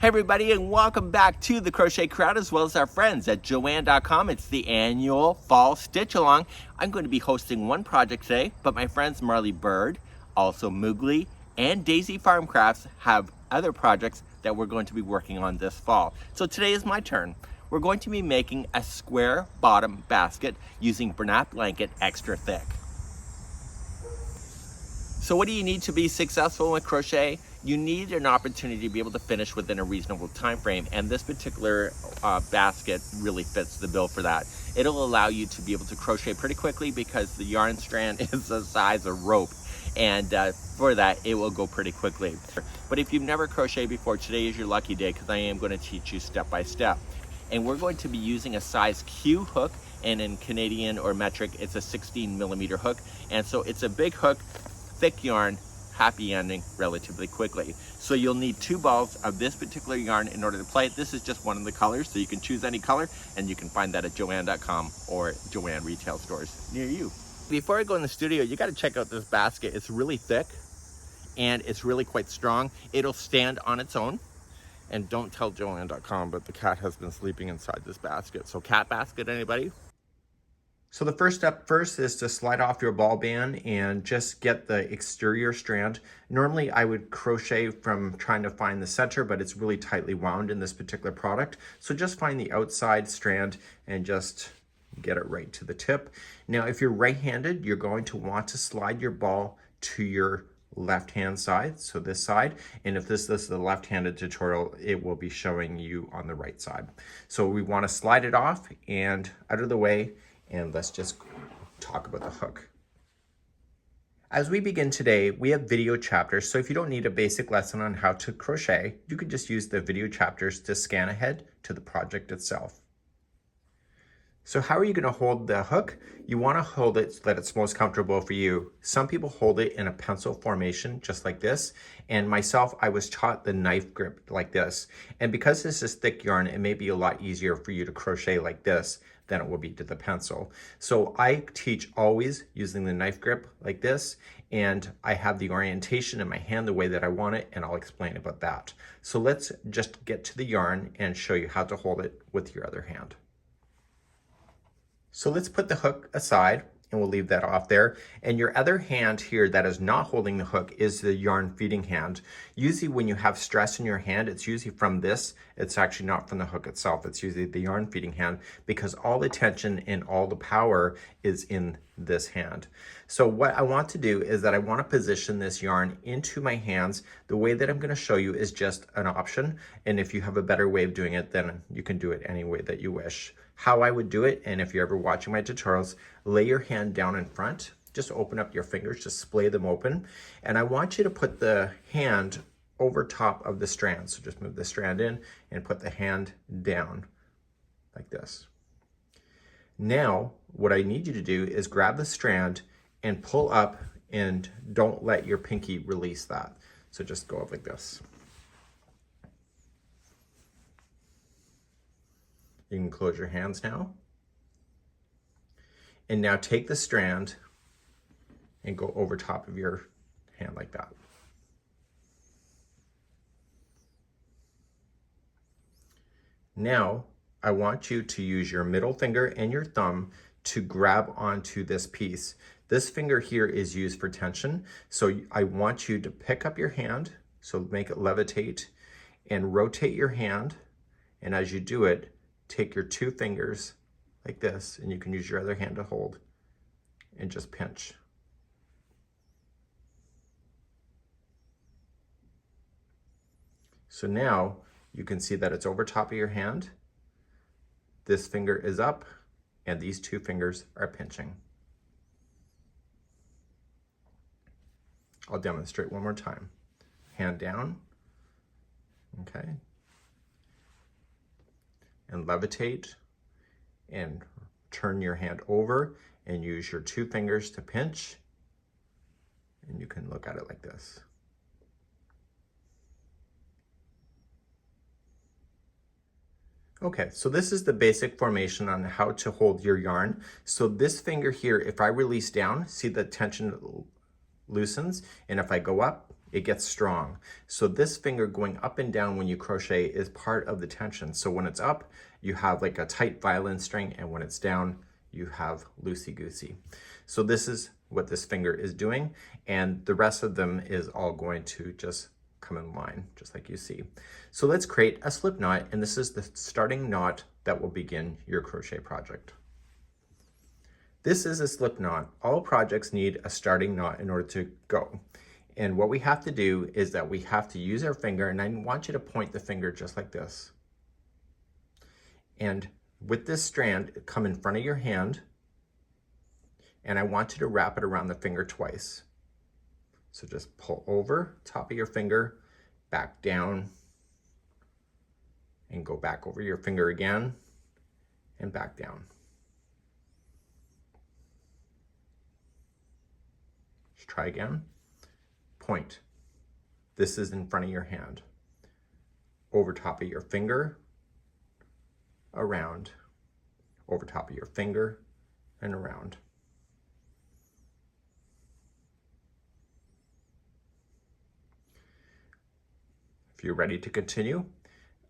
Hey everybody, and welcome back to the Crochet Crowd, as well as our friends at Joann.com. It's the annual Fall Stitch Along. I'm going to be hosting one project today, but my friends Marley Bird, also Moogly, and Daisy Farm Crafts have other projects that we're going to be working on this fall. So today is my turn. We're going to be making a square bottom basket using Bernat blanket extra thick. So what do you need to be successful with crochet? You need an opportunity to be able to finish within a reasonable time frame, and this particular basket really fits the bill for that. It'll allow you to be able to crochet pretty quickly because the yarn strand is the size of rope, and for that it will go pretty quickly. But if you've never crocheted before, today is your lucky day because I am going to teach you step by step. And we're going to be using a size Q hook, and in Canadian or metric it's a 16mm hook, and so it's a big hook, thick yarn, happy ending relatively quickly. So you'll need 2 balls of this particular yarn in order to play it. This is just one of the colors, so you can choose any color, and you can find that at Joann.com or Joann retail stores near you. Before I go in the studio, you gotta check out this basket. It's really thick and it's really quite strong. It'll stand on its own. And don't tell Joann.com, but the cat has been sleeping inside this basket. So cat basket, anybody? So the first step is to slide off your ball band and just get the exterior strand. Normally I would crochet from trying to find the center, but it's really tightly wound in this particular product. So just find the outside strand and just get it right to the tip. Now, if you're right-handed, you're going to want to slide your ball to your left-hand side, so this side, and if this is the left-handed tutorial, it will be showing you on the right side. So we want to slide it off and out of the way, and let's just talk about the hook. As we begin today, we have video chapters, so if you don't need a basic lesson on how to crochet, you could just use the video chapters to scan ahead to the project itself. So how are you going to hold the hook? You want to hold it so that it's most comfortable for you. Some people hold it in a pencil formation, just like this. And myself, I was taught the knife grip like this. And because this is thick yarn, it may be a lot easier for you to crochet like this than it will be to the pencil. So I teach always using the knife grip like this, and I have the orientation in my hand the way that I want it, and I'll explain about that. So let's just get to the yarn and show you how to hold it with your other hand. So let's put the hook aside and we'll leave that off there. And your other hand here that is not holding the hook is the yarn feeding hand. Usually when you have stress in your hand, it's usually from this. It's actually not from the hook itself. It's usually the yarn feeding hand because all the tension and all the power is in this hand. So what I want to do is that I want to position this yarn into my hands. The way that I'm going to show you is just an option. And if you have a better way of doing it, then you can do it any way that you wish. How I would do it, and if you're ever watching my tutorials, lay your hand down in front, just open up your fingers, just splay them open. And I want you to put the hand over top of the strand. So just move the strand in and put the hand down like this. Now, what I need you to do is grab the strand and pull up, and don't let your pinky release that. So just go up like this. You can close your hands now. And now take the strand and go over top of your hand like that. Now, I want you to use your middle finger and your thumb to grab onto this piece. This finger here is used for tension. So I want you to pick up your hand, so make it levitate, and rotate your hand. And as you do it, take your 2 fingers like this, and you can use your other hand to hold and just pinch. So now you can see that it's over top of your hand. This finger is up and these 2 fingers are pinching. I'll demonstrate one more time. Hand down, okay. And levitate and turn your hand over and use your 2 fingers to pinch, and you can look at it like this. Okay, so this is the basic formation on how to hold your yarn. So this finger here, if I release down, see the tension loosens, and if I go up, it gets strong. So this finger going up and down when you crochet is part of the tension. So when it's up, you have like a tight violin string, and when it's down, you have loosey-goosey. So this is what this finger is doing, and the rest of them is all going to just come in line, just like you see. So let's create a slip knot, and this is the starting knot that will begin your crochet project. This is a slip knot. All projects need a starting knot in order to go. And what we have to do is that we have to use our finger, and I want you to point the finger just like this. And with this strand, come in front of your hand, and I want you to wrap it around the finger twice. So just pull over top of your finger, back down, and go back over your finger again, and back down. Let's try again. Point. This is in front of your hand. Over top of your finger, around, over top of your finger, and around. If you're ready to continue,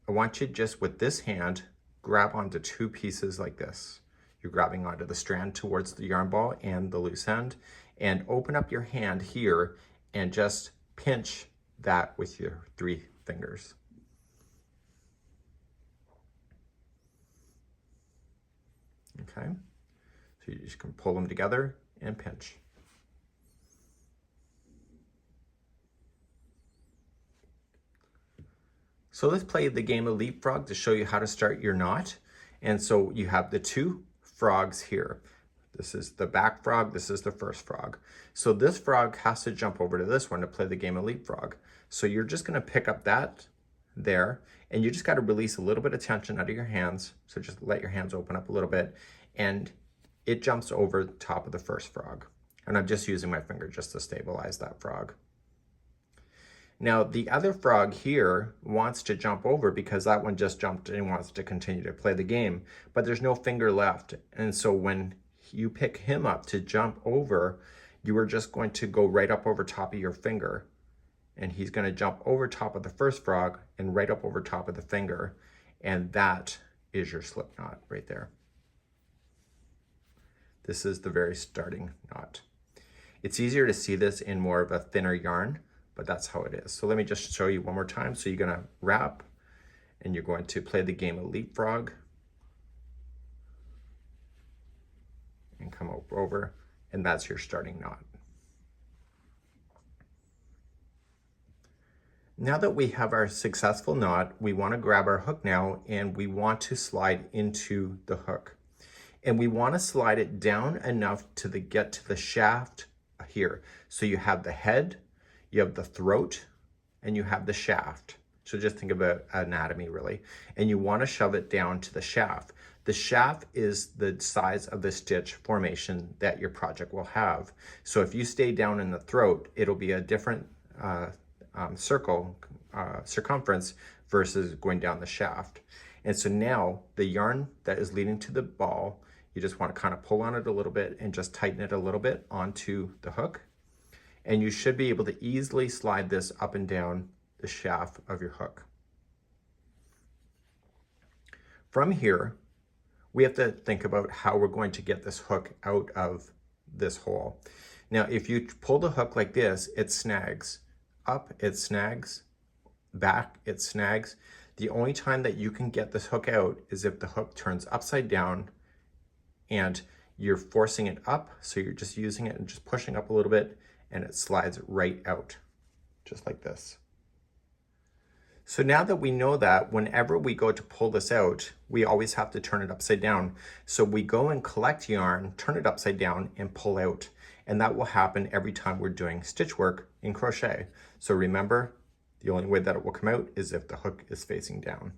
I want you just with this hand, grab onto two pieces like this. You're grabbing onto the strand towards the yarn ball and the loose end, and open up your hand here and just pinch that with your 3 fingers. Okay, so you just can pull them together and pinch. So let's play the game of leapfrog to show you how to start your knot. And so you have the 2 frogs here. This is the back frog, this is the first frog. So this frog has to jump over to this one to play the game of leapfrog. So you're just gonna pick up that there, and you just gotta release a little bit of tension out of your hands. So just let your hands open up a little bit, and it jumps over the top of the first frog. And I'm just using my finger just to stabilize that frog. Now the other frog here wants to jump over because that one just jumped and wants to continue to play the game, but there's no finger left. And so when you pick him up to jump over, you are just going to go right up over top of your finger, and he's going to jump over top of the first frog and right up over top of the finger, and that is your slip knot right there. This is the very starting knot. It's easier to see this in more of a thinner yarn, but that's how it is. So let me just show you one more time. So you're going to wrap, and you're going to play the game of leapfrog, and come over, and that's your starting knot. Now that we have our successful knot, we want to grab our hook now, and we want to slide into the hook. And we want to slide it down enough to get to the shaft here. So you have the head, you have the throat, and you have the shaft. So just think about anatomy really. And you want to shove it down to the shaft. The shaft is the size of the stitch formation that your project will have. So if you stay down in the throat, it'll be a different circumference versus going down the shaft. And so now the yarn that is leading to the ball, you just want to kind of pull on it a little bit and just tighten it a little bit onto the hook. And you should be able to easily slide this up and down the shaft of your hook. From here, we have to think about how we're going to get this hook out of this hole. Now, if you pull the hook like this, it snags. Up, it snags. Back, it snags. The only time that you can get this hook out is if the hook turns upside down and you're forcing it up. So you're just using it and just pushing up a little bit, and it slides right out, just like this. So now that we know that, whenever we go to pull this out, we always have to turn it upside down. So we go and collect yarn, turn it upside down, and pull out. And that will happen every time we're doing stitch work in crochet. So remember, the only way that it will come out is if the hook is facing down.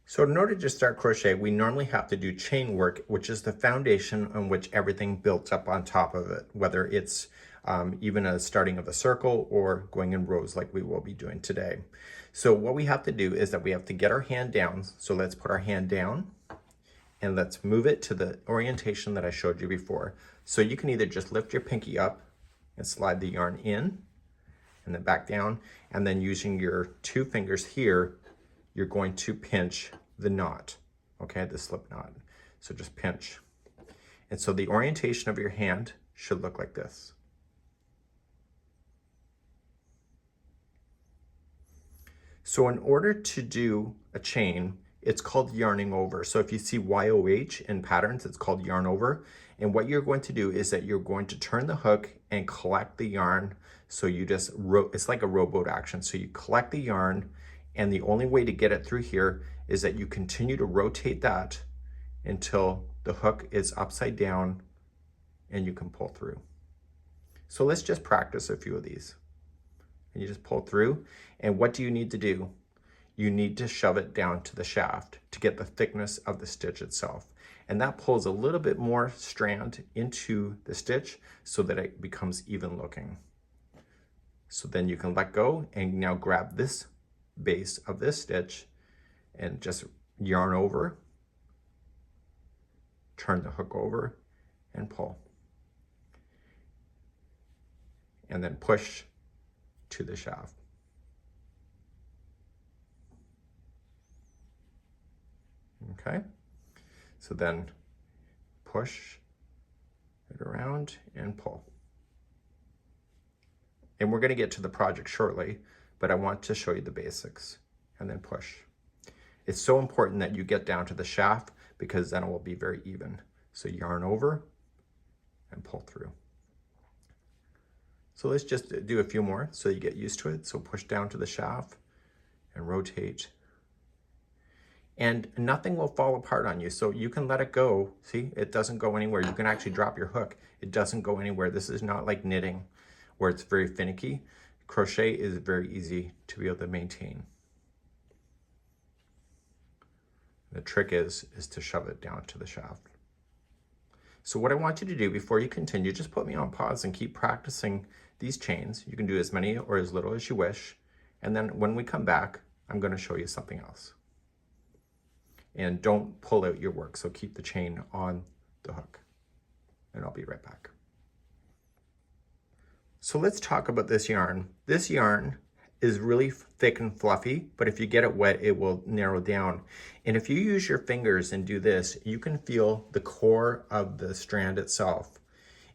So in order to start crochet, we normally have to do chain work, which is the foundation on which everything built up on top of it, whether it's even a starting of a circle or going in rows like we will be doing today. So what we have to do is that we have to get our hand down. So let's put our hand down and let's move it to the orientation that I showed you before. So you can either just lift your pinky up and slide the yarn in and then back down. And then using your 2 fingers here, you're going to pinch the knot, okay, the slip knot. So just pinch. And so the orientation of your hand should look like this. So in order to do a chain, it's called yarning over. So if you see YOH in patterns, it's called yarn over. And what you're going to do is that you're going to turn the hook and collect the yarn. So you just, it's like a rowboat action. So you collect the yarn, and the only way to get it through here is that you continue to rotate that until the hook is upside down and you can pull through. So let's just practice a few of these. And you just pull through. And what do you need to do? You need to shove it down to the shaft to get the thickness of the stitch itself. And that pulls a little bit more strand into the stitch so that it becomes even looking. So then you can let go and now grab this base of this stitch and just yarn over, turn the hook over and pull. And then push to the shaft. Okay, so then push it around and pull. And we're going to get to the project shortly, but I want to show you the basics. And then push. It's so important that you get down to the shaft because then it will be very even. So yarn over and pull through. So let's just do a few more so you get used to it. So push down to the shaft and rotate. And nothing will fall apart on you. So you can let it go. See, it doesn't go anywhere. You can actually drop your hook. It doesn't go anywhere. This is not like knitting where it's very finicky. Crochet is very easy to be able to maintain. The trick is to shove it down to the shaft. So what I want you to do before you continue, just put me on pause and keep practicing these chains. You can do as many or as little as you wish. And then when we come back, I'm going to show you something else. And don't pull out your work, so keep the chain on the hook. And I'll be right back. So let's talk about this yarn. This yarn is really thick and fluffy, but if you get it wet, it will narrow down. And if you use your fingers and do this, you can feel the core of the strand itself.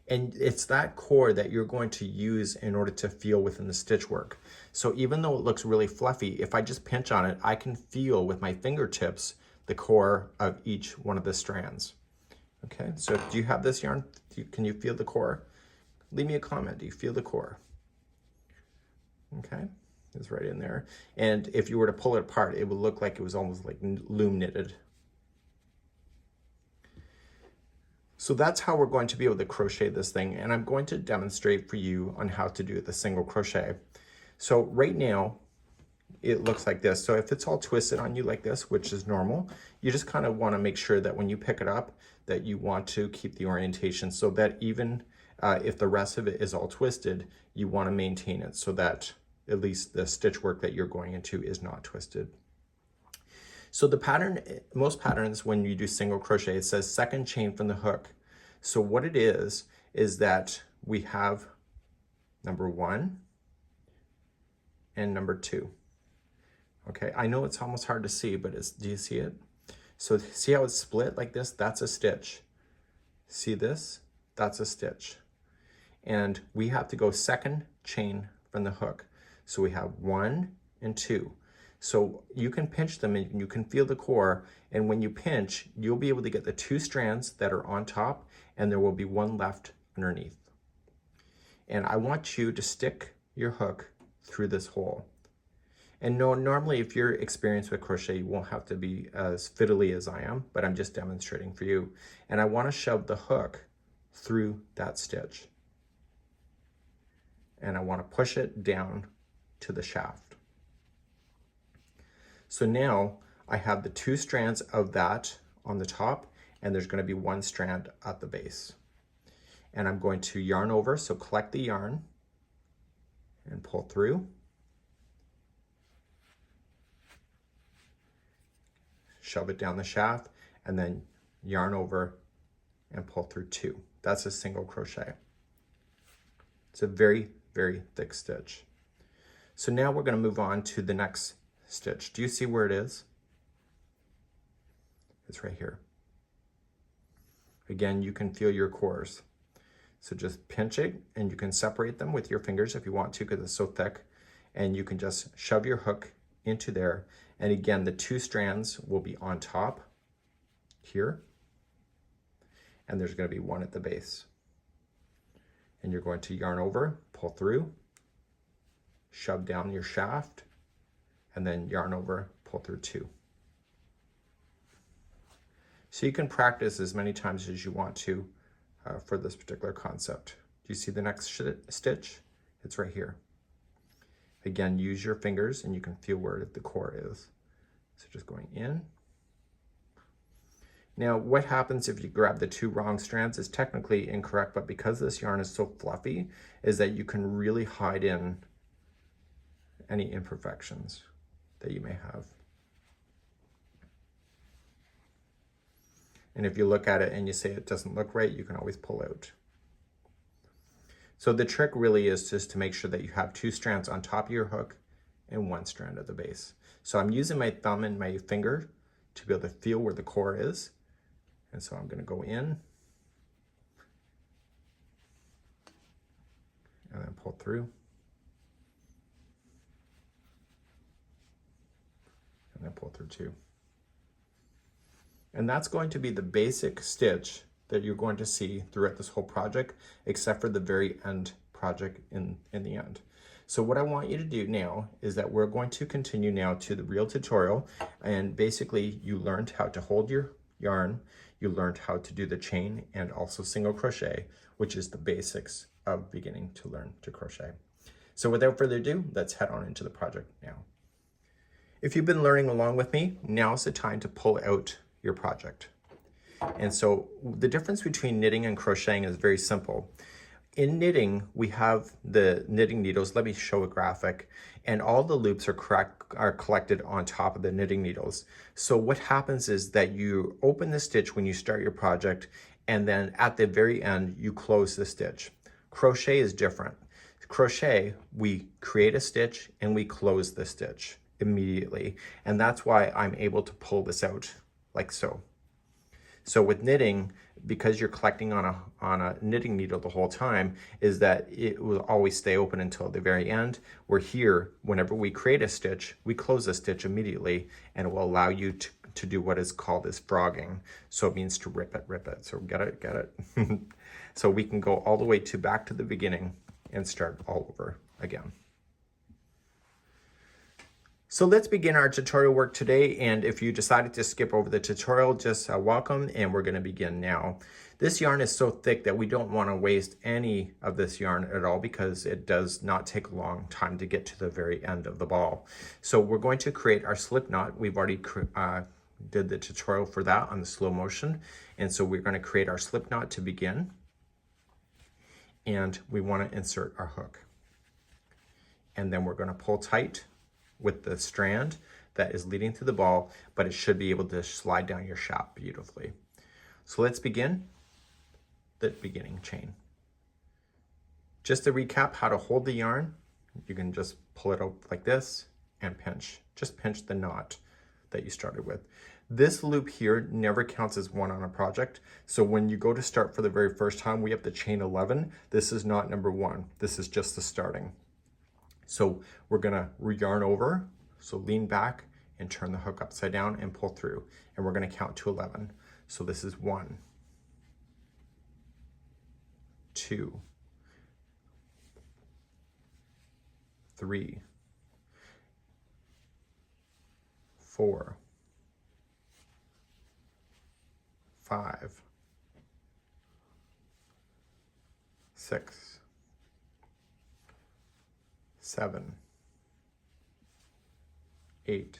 And it's that core that you're going to use in order to feel within the stitch work. So even though it looks really fluffy, if I just pinch on it, I can feel with my fingertips the core of each one of the strands. Okay, so do you have this yarn? Can you feel the core? Leave me a comment. Do you feel the core? Okay, it's right in there. And if you were to pull it apart, it would look like it was almost like loom knitted. So that's how we're going to be able to crochet this thing. And I'm going to demonstrate for you on how to do the single crochet. So right now, it looks like this. So if it's all twisted on you like this, which is normal, you just kind of want to make sure that when you pick it up, that you want to keep the orientation so that even if the rest of it is all twisted, you want to maintain it so that at least the stitch work that you're going into is not twisted. So the pattern, most patterns when you do single crochet, it says second chain from the hook. So what it is that we have number 1 and number 2. Okay, I know it's almost hard to see, but do you see it? So see how it's split like this? That's a stitch. See this? That's a stitch. And we have to go second chain from the hook. So we have 1 and 2. So you can pinch them and you can feel the core. And when you pinch, you'll be able to get the 2 strands that are on top and there will be 1 left underneath. And I want you to stick your hook through this hole. And no, normally if you're experienced with crochet, you won't have to be as fiddly as I am, but I'm just demonstrating for you. And I want to shove the hook through that stitch. And I want to push it down to the shaft. So now I have the 2 strands of that on the top, and there's going to be 1 strand at the base. And I'm going to yarn over, so collect the yarn and pull through. Shove it down the shaft, and then yarn over and pull through 2. That's a single crochet. It's a very, very thick stitch. So now we're going to move on to the next stitch. Do you see where it is? It's right here. Again, you can feel your cores. So just pinch it, and you can separate them with your fingers if you want to because it's so thick. And you can just shove your hook into there. And again, the 2 strands will be on top here. And there's going to be 1 at the base. And you're going to yarn over, pull through, shove down your shaft, and then yarn over, pull through 2. So you can practice as many times as you want to for this particular concept. Do you see the next stitch? It's right here. Again, use your fingers and you can feel where the core is. So just going in. Now, what happens if you grab the 2 wrong strands is technically incorrect, but because this yarn is so fluffy, is that you can really hide in any imperfections that you may have. And if you look at it and you say it doesn't look right, you can always pull out. So the trick really is just to make sure that you have 2 strands on top of your hook and 1 strand at the base. So I'm using my thumb and my finger to be able to feel where the core is. And so I'm going to go in and then pull through. And then pull through 2. And that's going to be the basic stitch that you're going to see throughout this whole project, except for the very end project in the end. So what I want you to do now is that we're going to continue now to the real tutorial. And basically you learned how to hold your yarn, you learned how to do the chain and also single crochet, which is the basics of beginning to learn to crochet. So without further ado, let's head on into the project now. If you've been learning along with me, now's the time to pull out your project. And so the difference between knitting and crocheting is very simple. In knitting, we have the knitting needles. Let me show a graphic. And all the loops are collected on top of the knitting needles. So what happens is that you open the stitch when you start your project, and then at the very end, you close the stitch. Crochet is different. Crochet, we create a stitch and we close the stitch immediately. And that's why I'm able to pull this out like so. So with knitting, because you're collecting on a knitting needle the whole time, is that it will always stay open until the very end. Where here, whenever we create a stitch, we close the stitch immediately, and it will allow you to do what is called as frogging. So it means to rip it. So get it? So we can go all the way to back to the beginning and start all over again. So let's begin our tutorial work today, and if you decided to skip over the tutorial, just welcome, and we're going to begin now. This yarn is so thick that we don't want to waste any of this yarn at all because it does not take a long time to get to the very end of the ball. So we're going to create our slip knot. We've already did the tutorial for that on the slow motion, and so we're going to create our slip knot to begin, and we want to insert our hook, and then we're going to pull tight with the strand that is leading to the ball, but it should be able to slide down your shaft beautifully. So let's begin the beginning chain. Just to recap how to hold the yarn, you can just pull it out like this and pinch. Just pinch the knot that you started with. This loop here never counts as one on a project. So when you go to start for the very first time, we have to chain 11. This is not number 1. This is just the starting. So we're gonna yarn over, so lean back and turn the hook upside down and pull through. And we're gonna count to 11. So this is 1, 2, 3, 4, 5, 6, 7, 8,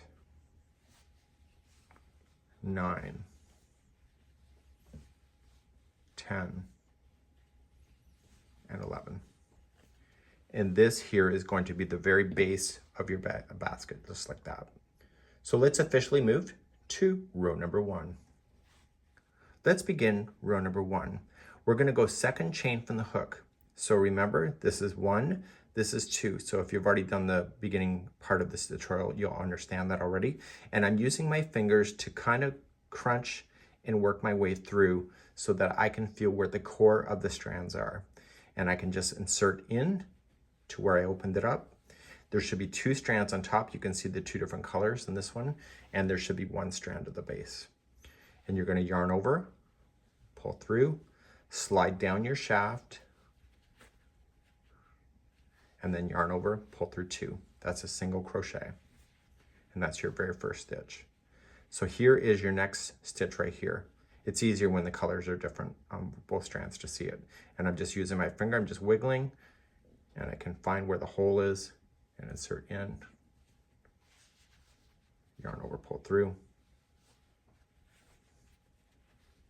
9, 10, and 11. And this here is going to be the very base of your basket, just like that. So let's officially move to row number 1. Let's begin row number 1. We're going to go second chain from the hook. So remember, this is 1, this is 2. So if you've already done the beginning part of this tutorial, you'll understand that already. And I'm using my fingers to kind of crunch and work my way through so that I can feel where the core of the strands are. And I can just insert in to where I opened it up. There should be 2 strands on top. You can see the 2 different colors in this one, and there should be 1 strand at the base. And you're going to yarn over, pull through, slide down your shaft, and then yarn over, pull through 2. That's a single crochet, and that's your very first stitch. So here is your next stitch right here. It's easier when the colors are different on both strands to see it. And I'm just using my finger, I'm just wiggling, and I can find where the hole is and insert in, yarn over, pull through,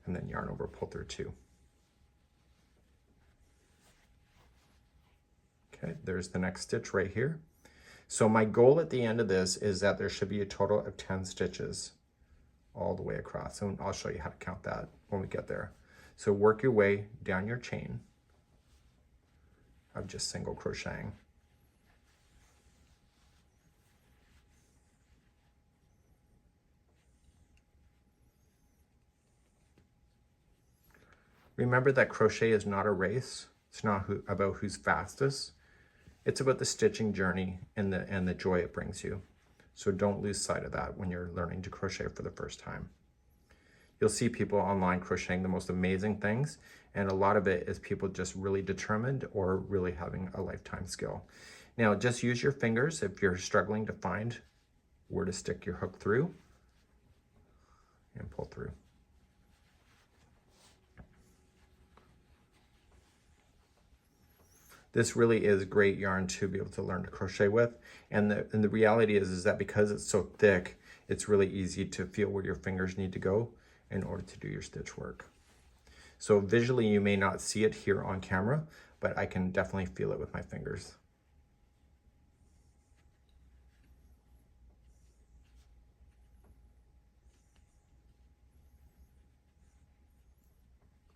and then yarn over, pull through 2. Okay, there's the next stitch right here. So my goal at the end of this is that there should be a total of 10 stitches all the way across. And I'll show you how to count that when we get there. So work your way down your chain of just single crocheting. Remember that crochet is not a race. It's not about who's fastest. It's about the stitching journey and the joy it brings you. So don't lose sight of that when you're learning to crochet for the first time. You'll see people online crocheting the most amazing things, and a lot of it is people just really determined or really having a lifetime skill. Now just use your fingers if you're struggling to find where to stick your hook through, and pull through. This really is great yarn to be able to learn to crochet with. And the reality is that because it's so thick, it's really easy to feel where your fingers need to go in order to do your stitch work. So visually, you may not see it here on camera, but I can definitely feel it with my fingers.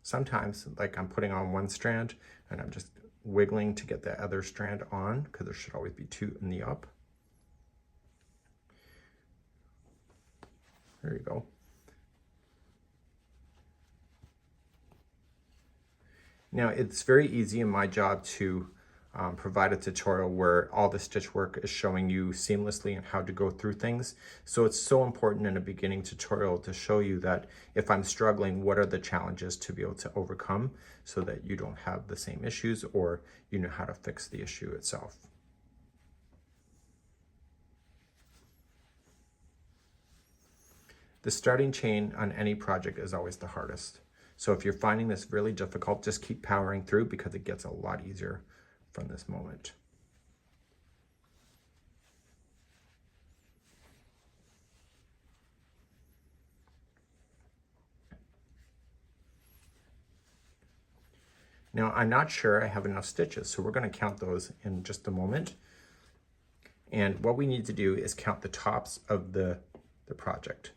Sometimes, like I'm putting on 1 strand and I'm just wiggling to get the other strand on, because there should always be 2 in the up. There you go. Now it's very easy in my job to provide a tutorial where all the stitch work is showing you seamlessly and how to go through things. So it's so important in a beginning tutorial to show you that if I'm struggling, what are the challenges to be able to overcome so that you don't have the same issues, or you know how to fix the issue itself. The starting chain on any project is always the hardest. So if you're finding this really difficult, just keep powering through, because it gets a lot easier from this moment. Now I'm not sure I have enough stitches, so we're going to count those in just a moment. And what we need to do is count the tops of the project.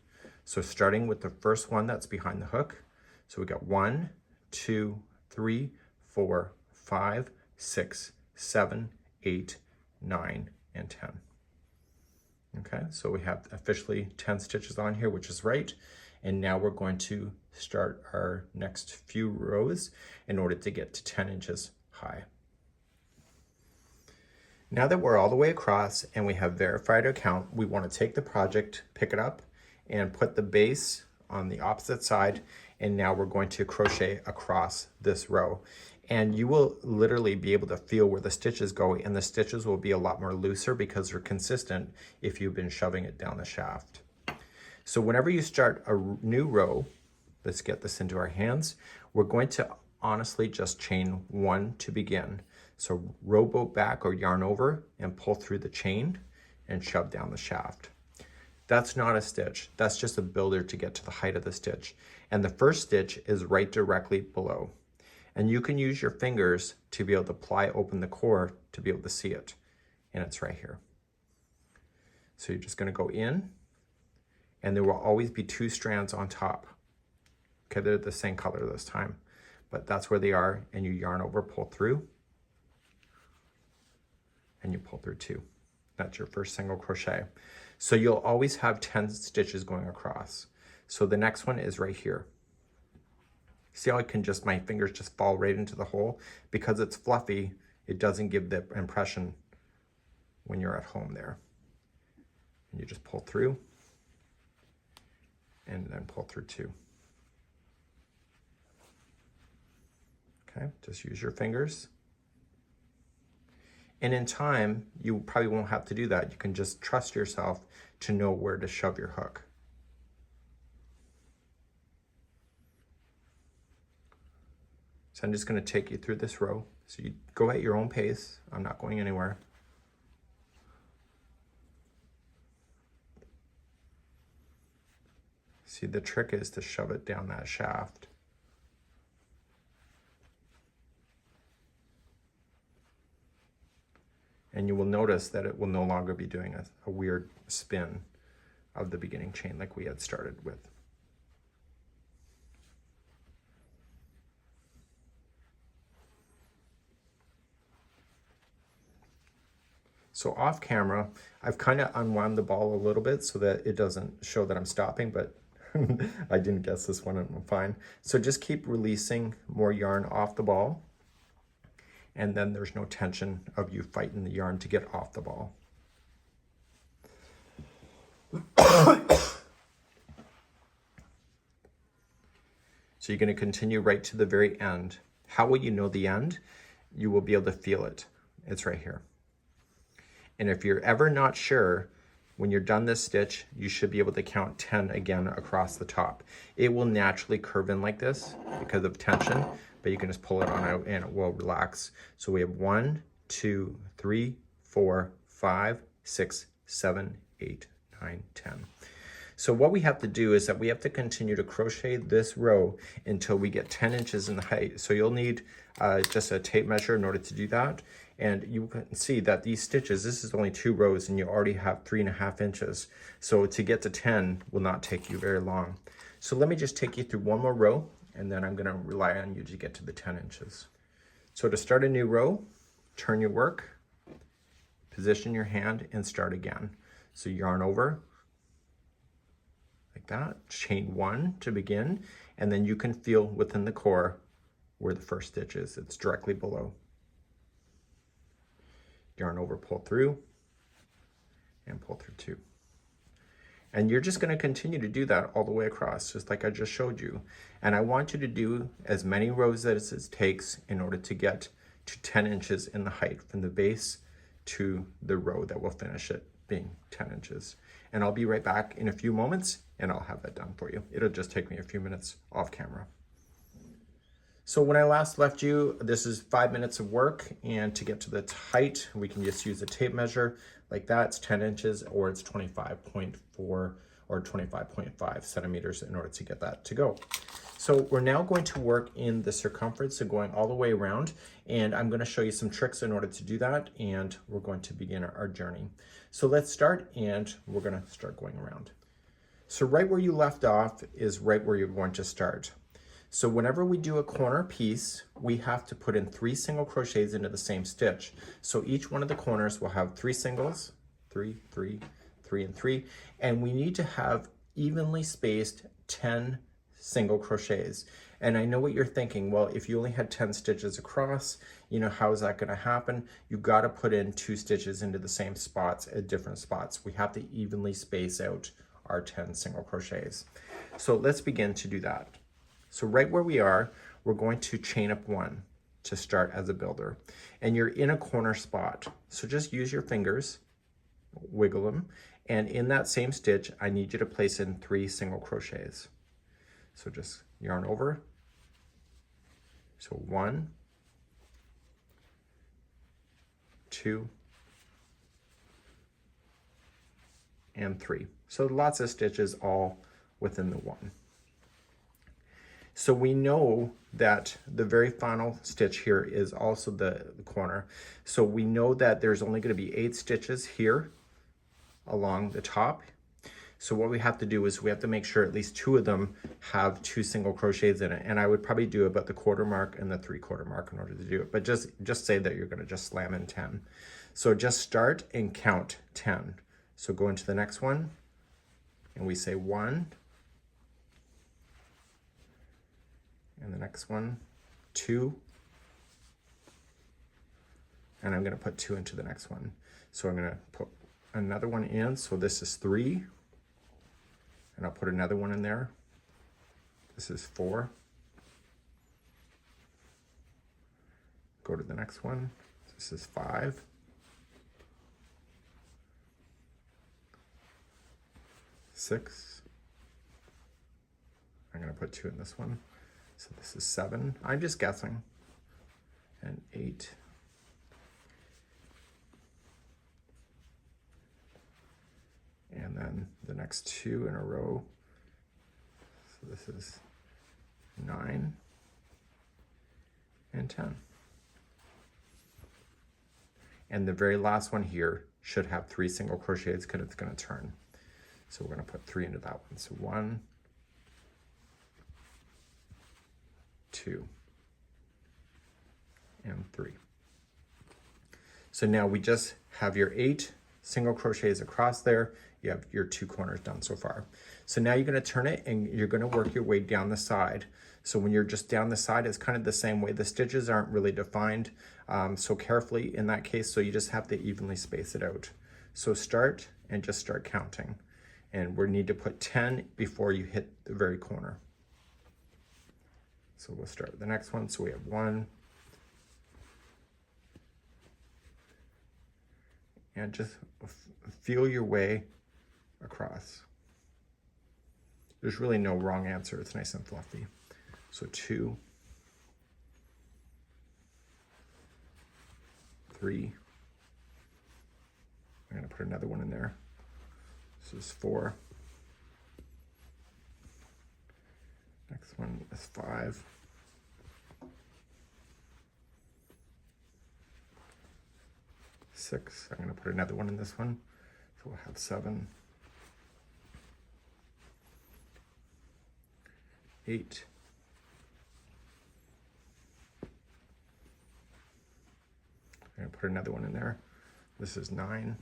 So starting with the first one that's behind the hook. So we got 1, 2, 3, 4, 5, 6, 7, 8, 9, and 10. Okay, so we have officially 10 stitches on here, which is right. And now we're going to start our next few rows in order to get to 10 inches high. Now that we're all the way across and we have verified our count, we want to take the project, pick it up, and put the base on the opposite side. And now we're going to crochet across this row. And you will literally be able to feel where the stitches go, and the stitches will be a lot more looser because they're consistent if you've been shoving it down the shaft. So whenever you start a new row, let's get this into our hands, we're going to honestly just chain 1 to begin. So rowboat back or yarn over and pull through the chain and shove down the shaft. That's not a stitch, that's just a builder to get to the height of the stitch. And the first stitch is right directly below. And you can use your fingers to be able to pry open the core to be able to see it. And it's right here. So you're just going to go in, and there will always be 2 strands on top. Okay, they're the same color this time, but that's where they are, and you yarn over, pull through, and you pull through 2. That's your first single crochet. So you'll always have 10 stitches going across. So the next one is right here. See how I can just, my fingers just fall right into the hole? Because it's fluffy, it doesn't give the impression when you're at home there. And you just pull through and then pull through 2. Okay, just use your fingers. And in time, you probably won't have to do that. You can just trust yourself to know where to shove your hook. So I'm just going to take you through this row. So you go at your own pace. I'm not going anywhere. See, the trick is to shove it down that shaft. And you will notice that it will no longer be doing a weird spin of the beginning chain like we had started with. So off camera, I've kind of unwound the ball a little bit so that it doesn't show that I'm stopping, but I didn't guess this one, I'm fine. So just keep releasing more yarn off the ball, and then there's no tension of you fighting the yarn to get off the ball. So you're going to continue right to the very end. How will you know the end? You will be able to feel it. It's right here. And if you're ever not sure, when you're done this stitch, you should be able to count 10 again across the top. It will naturally curve in like this because of tension, but you can just pull it on out and it will relax. So we have 1, 2, 3, 4, 5, 6, 7, 8, 9, 10. So what we have to do is that we have to continue to crochet this row until we get 10 inches in the height. So you'll need just a tape measure in order to do that. And you can see that these stitches, this is only 2 rows and you already have 3.5 inches. So to get to 10 will not take you very long. So let me just take you through one more row and then I'm gonna rely on you to get to the 10 inches. So to start a new row, turn your work, position your hand and start again. So yarn over, like that, chain 1 to begin, and then you can feel within the core where the first stitch is. It's directly below. Yarn over, pull through, and pull through 2. And you're just going to continue to do that all the way across, just like I just showed you. And I want you to do as many rows as it takes in order to get to 10 inches in the height from the base to the row that will finish it being 10 inches. And I'll be right back in a few moments and I'll have that done for you. It'll just take me a few minutes off camera. So when I last left you, this is 5 minutes of work, and to get to the height, we can just use a tape measure like that. It's 10 inches or it's 25.4 or 25.5 centimeters in order to get that to go. So we're now going to work in the circumference, so going all the way around, and I'm going to show you some tricks in order to do that, and we're going to begin our journey. So let's start, and we're going to start going around. So right where you left off is right where you're going to start. So whenever we do a corner piece, we have to put in 3 single crochets into the same stitch. So each one of the corners will have 3 singles, 3, 3, 3, and 3, and we need to have evenly spaced 10 single crochets. And I know what you're thinking, well, if you only had 10 stitches across, you know, how is that going to happen? You got to put in 2 stitches into the same spots at different spots. We have to evenly space out our 10 single crochets. So let's begin to do that. So right where we are, we're going to chain up 1 to start as a builder. And you're in a corner spot. So just use your fingers, wiggle them, and in that same stitch, I need you to place in 3 single crochets. So just yarn over. So 1, 2, and 3. So lots of stitches all within the 1. So we know that the very final stitch here is also the corner. So we know that there's only going to be 8 stitches here along the top. So what we have to do is we have to make sure at least 2 of them have 2 single crochets in it. And I would probably do about the 1/4 mark and the 3/4 mark in order to do it. But just say that you're going to just slam in 10. So just start and count 10. So go into the next one and we say 1, and the next one 2, and I'm going to put 2 into the next one. So I'm going to put another one in. So this is 3, and I'll put another one in there. This is 4. Go to the next one. This is 5. 6. I'm going to put 2 in this one. So this is 7. I'm just guessing. And 8. And then the next 2 in a row. So this is 9 and 10. And the very last one here should have 3 single crochets because it's going to turn. So we're going to put 3 into that one. So 1, 2, and 3. So now we just have your 8 single crochets across there. You have your 2 corners done so far. So now you're going to turn it and you're going to work your way down the side. So when you're just down the side, it's kind of the same way. The stitches aren't really defined so carefully in that case, so you just have to evenly space it out. So start and just start counting. And we need to put 10 before you hit the very corner. So we'll start with the next one. So we have 1, and just feel your way across. There's really no wrong answer. It's nice and fluffy. So 2, 3. I'm going to put another one in there. This is 4. Next one is 5. 6. I'm going to put another one in this one. So we'll have 7. 8. 'I'm going to put another one in there. This is 9.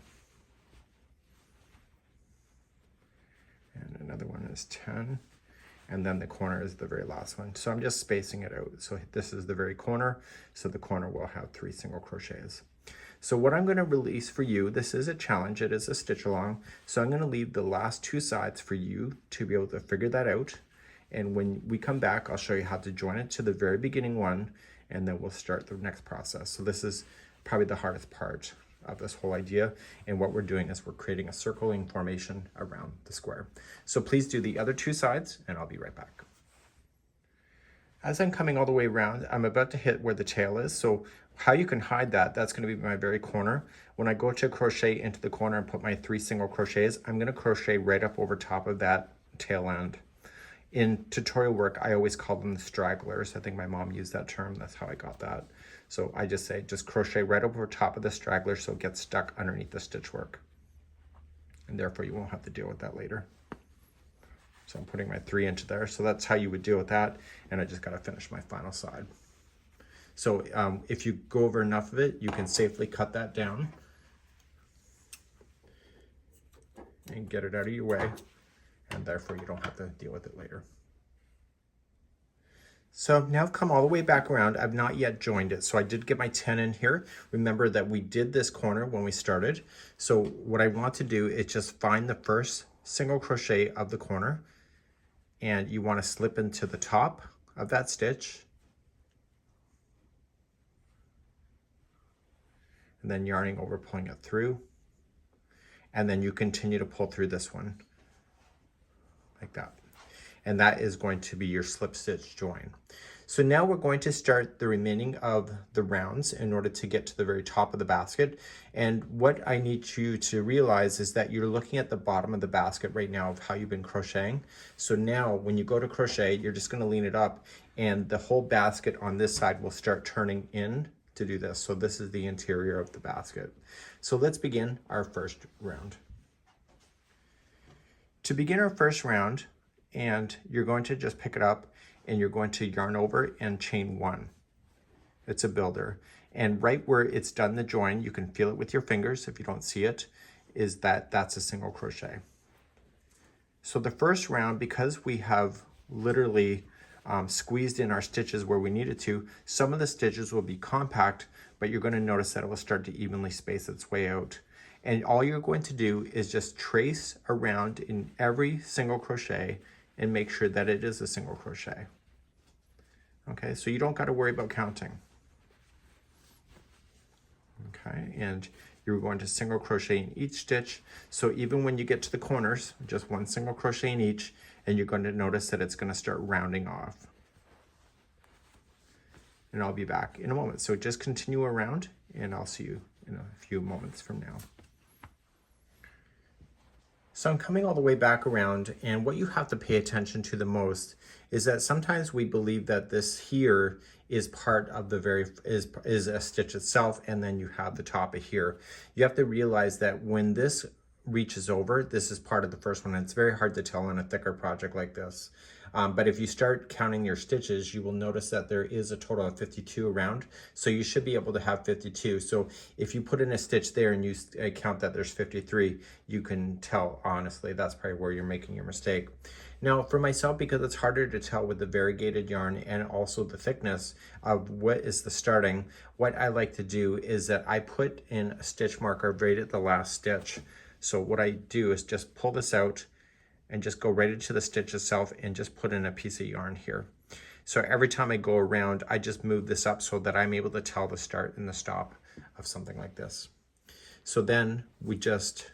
And another one is 10. And then the corner is the very last one. So I'm just spacing it out. So this is the very corner. So the corner will have 3 single crochets. So what I'm going to release for you, this is a challenge. It is a stitch along. So I'm going to leave the last 2 sides for you to be able to figure that out. And when we come back, I'll show you how to join it to the very beginning one, and then we'll start the next process. So this is probably the hardest part of this whole idea. And what we're doing is we're creating a circling formation around the square. So please do the other 2 sides, and I'll be right back. As I'm coming all the way around, I'm about to hit where the tail is. So how you can hide that, that's going to be my very corner. When I go to crochet into the corner and put my 3 single crochets, I'm going to crochet right up over top of that tail end. In tutorial work, I always call them the stragglers. I think my mom used that term. That's how I got that. So I just say, just crochet right over top of the straggler so it gets stuck underneath the stitch work. And therefore you won't have to deal with that later. So I'm putting my 3 into there. So that's how you would deal with that. And I just got to finish my final side. So if you go over enough of it, you can safely cut that down and get it out of your way. And therefore you don't have to deal with it later. So now I've come all the way back around. I've not yet joined it. So I did get my 10 in here. Remember that we did this corner when we started. So what I want to do is just find the first single crochet of the corner, and you want to slip into the top of that stitch, and then yarning over, pulling it through, and then you continue to pull through this one like that. And that is going to be your slip stitch join. So now we're going to start the remaining of the rounds in order to get to the very top of the basket. And what I need you to realize is that you're looking at the bottom of the basket right now of how you've been crocheting. So now when you go to crochet, you're just going to lean it up, and the whole basket on this side will start turning in to do this. So this is the interior of the basket. So let's begin our first round. To begin our first round, and you're going to just pick it up and you're going to yarn over and chain 1. It's a builder. And right where it's done the join, you can feel it with your fingers if you don't see it, that's a single crochet. So the first round, because we have literally squeezed in our stitches where we needed to, some of the stitches will be compact, but you're going to notice that it will start to evenly space its way out. And all you're going to do is just trace around in every single crochet and make sure that it is a single crochet. Okay, so you don't got to worry about counting. Okay, and you're going to single crochet in each stitch. So even when you get to the corners, just one single crochet in each, and you're going to notice that it's going to start rounding off. And I'll be back in a moment. So just continue around, and I'll see you in a few moments from now. So I'm coming all the way back around, and what you have to pay attention to the most is that sometimes we believe that this here is part of the is a stitch itself, and then you have the top of here. You have to realize that when this reaches over, this is part of the first one, and it's very hard to tell on a thicker project like this. But if you start counting your stitches, you will notice that there is a total of 52 around. So you should be able to have 52. So if you put in a stitch there and you count that there's 53, you can tell, honestly, that's probably where you're making your mistake. Now for myself, because it's harder to tell with the variegated yarn and also the thickness of what is the starting, what I like to do is that I put in a stitch marker right at the last stitch. So what I do is just pull this out and just go right into the stitch itself and just put in a piece of yarn here. So every time I go around, I just move this up so that I'm able to tell the start and the stop of something like this. So then we just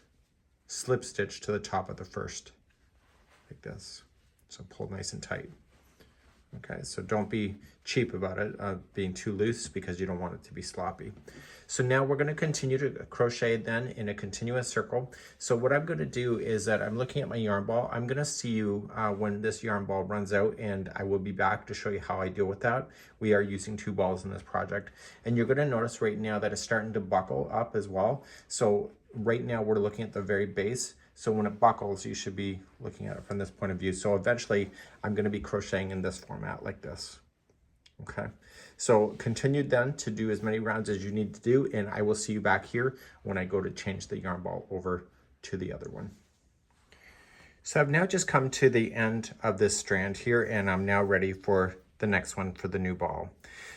slip stitch to the top of the first, like this. So pull nice and tight. Okay, so don't be cheap about it, being too loose, because you don't want it to be sloppy. So now we're going to continue to crochet then in a continuous circle. So what I'm going to do is that I'm looking at my yarn ball. I'm going to see you when this yarn ball runs out, and I will be back to show you how I deal with that. We are using 2 balls in this project, and you're going to notice right now that it's starting to buckle up as well. So right now we're looking at the very base. So when it buckles, you should be looking at it from this point of view. So eventually I'm going to be crocheting in this format like this. Okay, so continue then to do as many rounds as you need to do, and I will see you back here when I go to change the yarn ball over to the other one. So I've now just come to the end of this strand here, and I'm now ready for the next one for the new ball.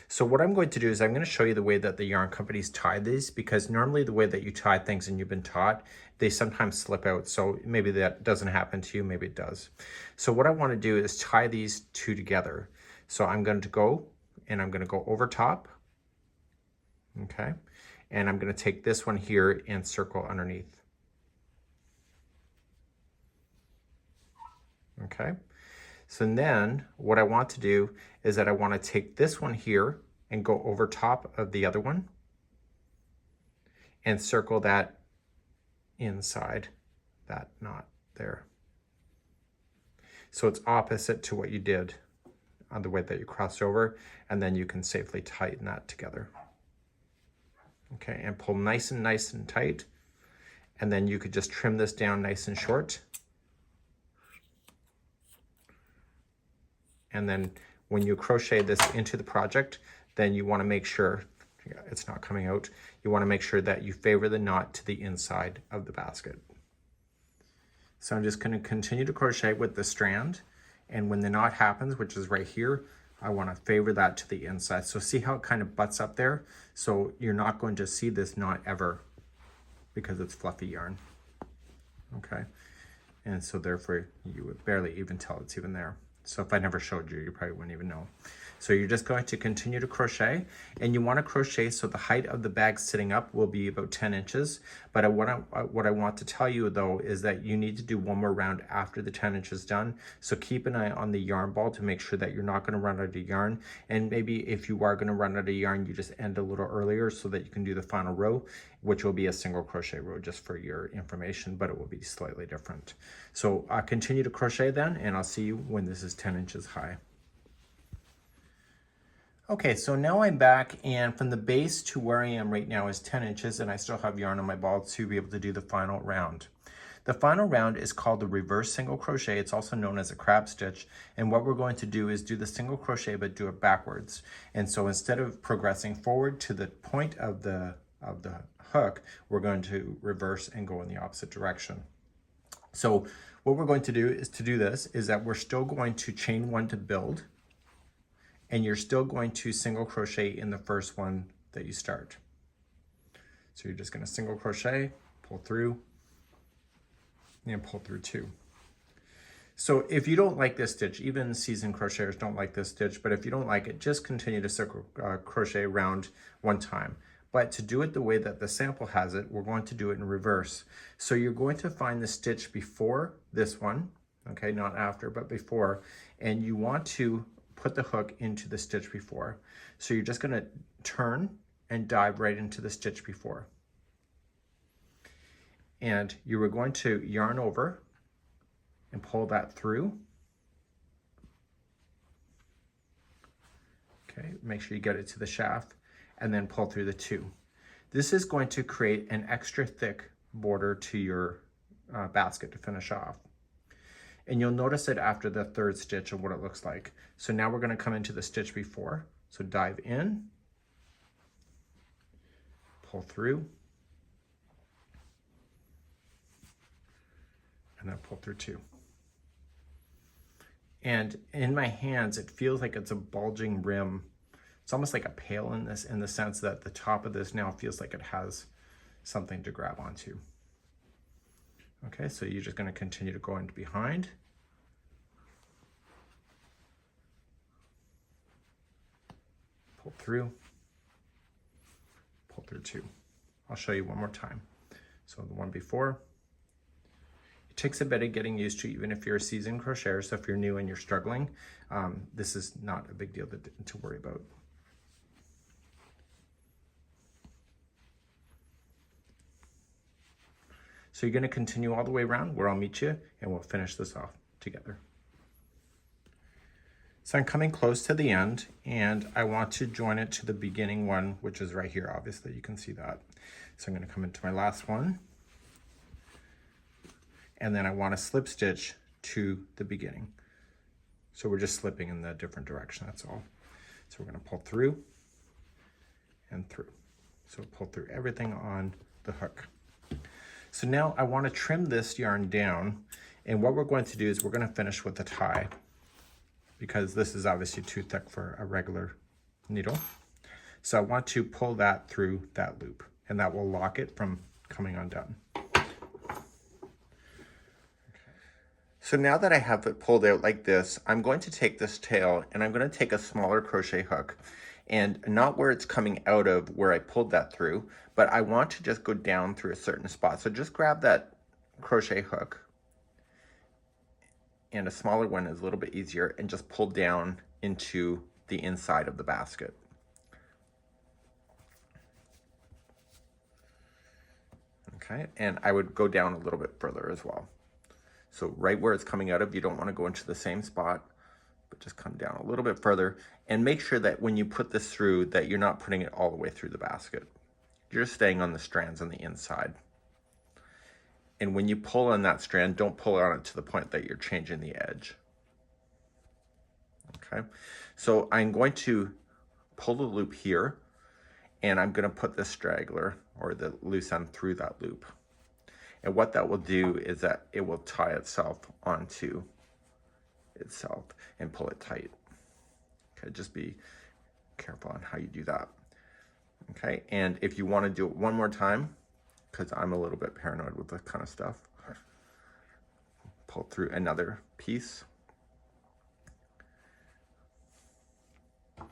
So what I'm going to do is I'm going to show you the way that the yarn companies tie these, because normally the way that you tie things and you've been taught, they sometimes slip out. So maybe that doesn't happen to you, maybe it does. So what I want to do is tie these 2 together. So I'm going to go and I'm going to go over top. Okay. And I'm going to take this one here and circle underneath. Okay. So then what I want to do is that I want to take this one here and go over top of the other one and circle that inside that knot there. So it's opposite to what you did on the way that you crossed over, and then you can safely tighten that together. Okay, and pull nice and tight, and then you could just trim this down nice and short. And then when you crochet this into the project, then you want to make sure it's not coming out. You want to make sure that you favor the knot to the inside of the basket. So I'm just going to continue to crochet with the strand, and when the knot happens, which is right here, I want to favor that to the inside. So see how it kind of butts up there? So you're not going to see this knot ever because it's fluffy yarn. Okay, and so therefore you would barely even tell it's even there. So if I never showed you, you probably wouldn't even know. So you're just going to continue to crochet, and you want to crochet so the height of the bag sitting up will be about 10 inches. But what I want to tell you though is that you need to do one more round after the 10 inches done. So keep an eye on the yarn ball to make sure that you're not going to run out of yarn. And maybe if you are going to run out of yarn, you just end a little earlier so that you can do the final row, which will be a single crochet row, just for your information, but it will be slightly different. So continue to crochet then, and I'll see you when this is 10 inches high. Okay, so now I'm back, and from the base to where I am right now is 10 inches, and I still have yarn on my ball to be able to do the final round. The final round is called the reverse single crochet. It's also known as a crab stitch. And what we're going to do is do the single crochet, but do it backwards. And so instead of progressing forward to the point of the hook, we're going to reverse and go in the opposite direction. So what we're going to do is that we're still going to chain one to build, and you're still going to single crochet in the first one that you start. So you're just going to single crochet, pull through, and pull through two. So if you don't like this stitch, even seasoned crocheters don't like this stitch, but if you don't like it, just continue to circle crochet around one time. But to do it the way that the sample has it, we're going to do it in reverse. So you're going to find the stitch before this one, okay, not after, but before, and you want to put the hook into the stitch before. So you're just going to turn and dive right into the stitch before. And you are going to yarn over and pull that through. Okay, make sure you get it to the shaft, and then pull through the two. This is going to create an extra thick border to your basket to finish off. And you'll notice it after the third stitch of what it looks like. So now we're going to come into the stitch before. So dive in, pull through, and then pull through two. And in my hands, it feels like it's a bulging rim. It's almost like a pail in the sense that the top of this now feels like it has something to grab onto. Okay, so you're just going to continue to go into behind. Pull through two. I'll show you one more time. So the one before. It takes a bit of getting used to, even if you're a seasoned crocheter. So if you're new and you're struggling, this is not a big deal to worry about. So you're going to continue all the way around where I'll meet you, and we'll finish this off together. So I'm coming close to the end, and I want to join it to the beginning one, which is right here. Obviously, you can see that. So I'm going to come into my last one, and then I want to slip stitch to the beginning. So we're just slipping in the different direction, that's all. So we're going to pull through and through. So pull through everything on the hook. So now I want to trim this yarn down, and what we're going to do is we're going to finish with a tie, because this is obviously too thick for a regular needle. So I want to pull that through that loop, and that will lock it from coming undone. So now that I have it pulled out like this, I'm going to take this tail and I'm going to take a smaller crochet hook, and not where it's coming out of where I pulled that through, but I want to just go down through a certain spot. So just grab that crochet hook, and a smaller one is a little bit easier, and just pull down into the inside of the basket. Okay, and I would go down a little bit further as well. So right where it's coming out of, you don't want to go into the same spot, but just come down a little bit further, and make sure that when you put this through that you're not putting it all the way through the basket. You're just staying on the strands on the inside. And when you pull on that strand, don't pull on it to the point that you're changing the edge. Okay, so I'm going to pull the loop here, and I'm going to put the straggler or the loose end through that loop. And what that will do is that it will tie itself onto itself and pull it tight. Okay, just be careful on how you do that. Okay, and if you want to do it one more time, because I'm a little bit paranoid with this kind of stuff, pull through another piece. And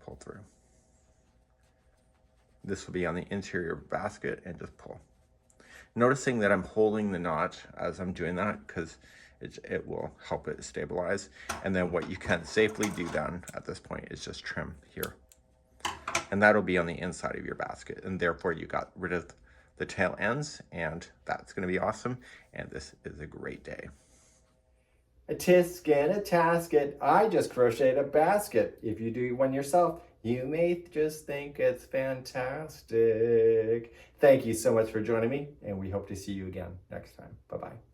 pull through. This will be on the interior basket, and just pull. Noticing that I'm holding the knot as I'm doing that, because it will help it stabilize. And then what you can safely do then at this point is just trim here. And that'll be on the inside of your basket, and therefore you got rid of the tail ends, and that's going to be awesome. And this is a great day. A tisket, a tasket, I just crocheted a basket. If you do one yourself, You may just think it's fantastic. Thank you so much for joining me, and we hope to see you again next time. Bye-bye.